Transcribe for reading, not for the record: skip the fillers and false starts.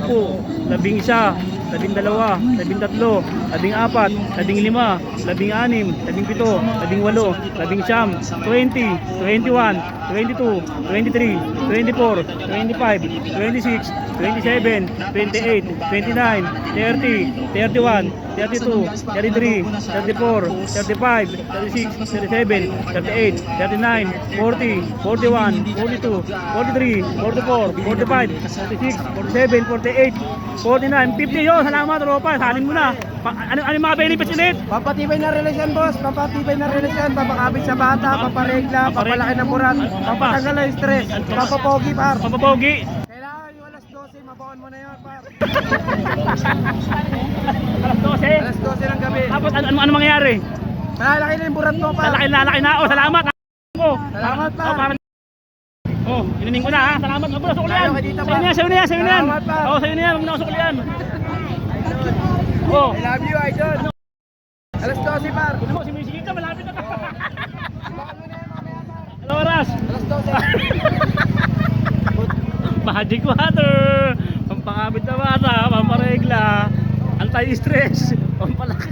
10, 11, 12, 13, 14, 15, 16, 17, 18, 19, 20, 21, 22, 23, 24, 25, 26, 27, 28, 29, 30, 31, 32, 33, 34, 35, 36, 37, 38, 39, 40, 41, 42, 43, 44, 45, 46, 47, 48, 49, 50 yun. Salamat tropa, salin mo na. Ano yung mga benefits ulit? Papatibay na relasyon, boss. Papatibay na relasyon. Papakabit sa bata, paparegla, papalaki ng burat, papatanggal ng stress, papapogi, par. Papapogi. Kailangan yung alas 12, mabaon mo na yun, par. Alas 12. Alas 12 ng gabi. Tapos ano mangyayari? Malalaki na yung burat mo, par. Lalaki na. Oh, salamat. Salamat, pa. Parang inining ko na ha. Salamat. Huwag mo na suklian. Tayo ka dito, pa. Sa'yo na yan. Salamat, pa. Sa'yo na yan. Huwag mo na suklian. Oh. I love you, idol. Alas 12, par. Ano mo, si Misigita, malapit na ka. Mabaon mo na yun, mamaya, par. Ano oras? Alas 12. Magic water. Pampakabit na bata, pamparegla, anti-stress, pampalaki.